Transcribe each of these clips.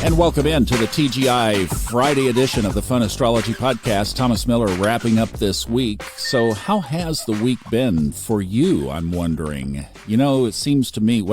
And welcome in to the TGI Friday edition of the Fun Astrology Podcast. Thomas Miller wrapping up this week. So how has the week been for you, I'm wondering? You know, it seems to me,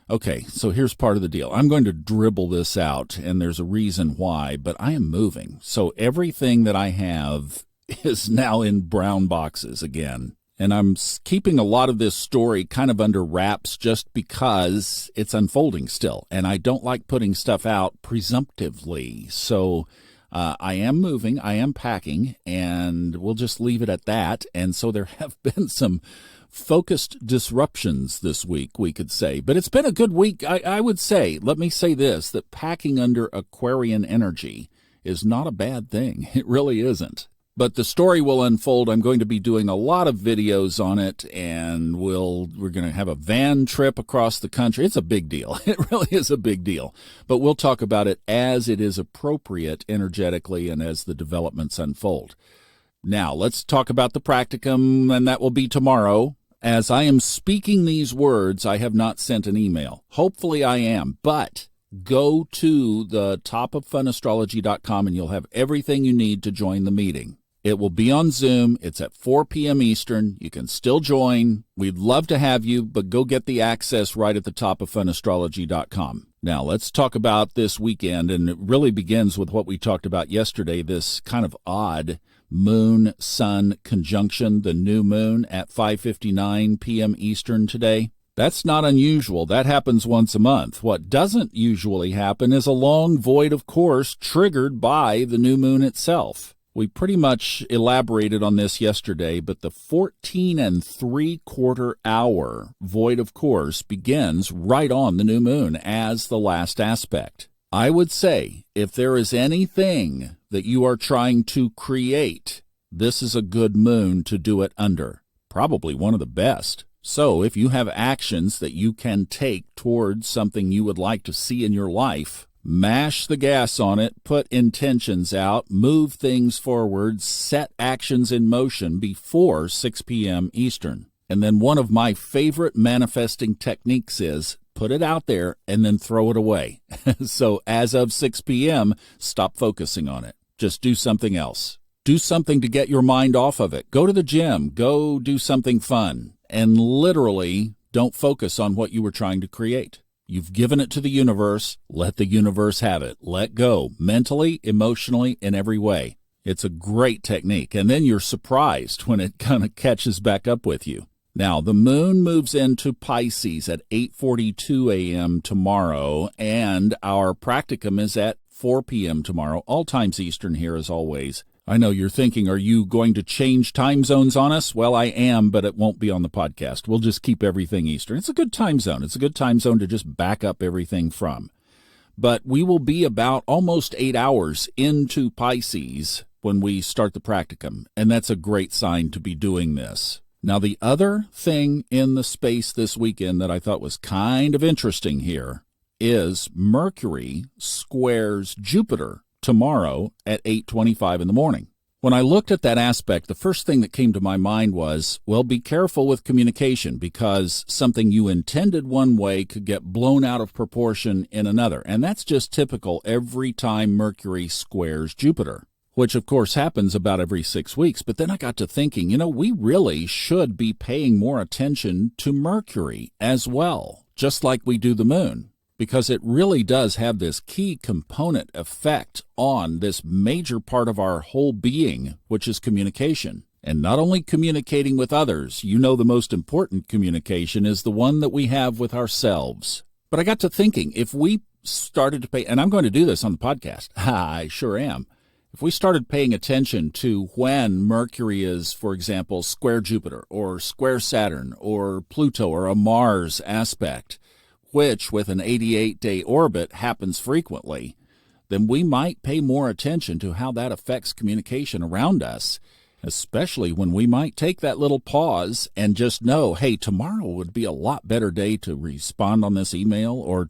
okay, so here's part of the deal. I'm going to dribble this out, and there's a reason why, but I am moving. So everything that I have is now in brown boxes again. And I'm keeping a lot of this story kind of under wraps just because it's unfolding still. And I don't like putting stuff out presumptively. So I am moving, I am packing, and we'll just leave it at that. And so there have been some focused disruptions this week, we could say. But it's been a good week, I would say. Let me say this, that packing under Aquarian energy is not a bad thing. It really isn't. But the story will unfold. I'm going to be doing a lot of videos on it, and we're going to have a van trip across the country. It's a big deal. It really is a big deal. But we'll talk about it as it is appropriate energetically and as the developments unfold. Now, let's talk about the Practicum, and that will be tomorrow. As I am speaking these words, I have not sent an email. Hopefully I am, but go to the topoffunastrology.com and you'll have everything you need to join the meeting. It will be on Zoom. It's at 4 p.m. Eastern. You can still join. We'd love to have you, but go get the access right at the topoffunastrology.com. Now, let's talk about this weekend, and it really begins with what we talked about yesterday, this kind of odd moon-sun conjunction, the new moon at 5:59 p.m. Eastern today. That's not unusual. That happens once a month. What doesn't usually happen is a long void of course triggered by the new moon itself. We pretty much elaborated on this yesterday, but the 14 3/4 hour void of course begins right on the new moon as the last aspect. I would say if there is anything that you are trying to create, this is a good moon to do it under. Probably one of the best. So if you have actions that you can take towards something you would like to see in your life, mash the gas on it, put intentions out, move things forward, set actions in motion before 6 p.m. Eastern. And then one of my favorite manifesting techniques is put it out there and then throw it away. So as of 6 p.m., stop focusing on it. Just do something else. Do something to get your mind off of it. Go to the gym. Go do something fun. And literally don't focus on what you were trying to create. You've given it to the universe. Let the universe have it. Let go, mentally, emotionally, in every way. It's a great technique. And then you're surprised when it kind of catches back up with you. Now, the moon moves into Pisces at 8:42 a.m. tomorrow, and our Practicum is at 4 p.m. tomorrow, all times Eastern here as always. I know you're thinking, are you going to change time zones on us? Well, I am, but it won't be on the podcast. We'll just keep everything Eastern. It's a good time zone. It's a good time zone to just back up everything from. But we will be about almost 8 hours into Pisces when we start the Practicum, and that's a great sign to be doing this. Now, the other thing in the space this weekend that I thought was kind of interesting here is Mercury squares Jupiter tomorrow at 8:25 in the morning. When I looked at that aspect, the first thing that came to my mind was, well, be careful with communication because something you intended one way could get blown out of proportion in another. And that's just typical every time Mercury squares Jupiter, which of course happens about every 6 weeks. But then I got to thinking, we really should be paying more attention to Mercury as well, just like we do the moon, because it really does have this key component effect on this major part of our whole being, which is communication. And not only communicating with others, the most important communication is the one that we have with ourselves. But I got to thinking, if we started to pay, and I'm going to do this on the podcast, I sure am, if we started paying attention to when Mercury is, for example, square Jupiter or square Saturn or Pluto or a Mars aspect, which with an 88-day orbit happens frequently, then we might pay more attention to how that affects communication around us, especially when we might take that little pause and just know, hey, tomorrow would be a lot better day to respond on this email, or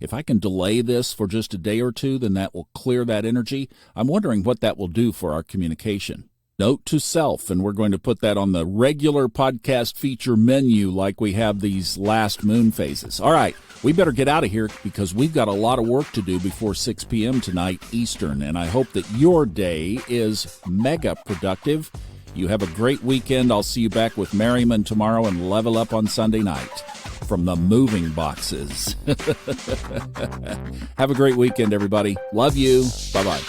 if I can delay this for just a day or two, then that will clear that energy. I'm wondering what that will do for our communication. Note to self, and we're going to put that on the regular podcast feature menu like we have these last moon phases. All right, we better get out of here because we've got a lot of work to do before 6 p.m. tonight Eastern, and I hope that your day is mega productive. You have a great weekend. I'll see you back with Merriman tomorrow and Level Up on Sunday night from the moving boxes. Have a great weekend, everybody. Love you. Bye-bye.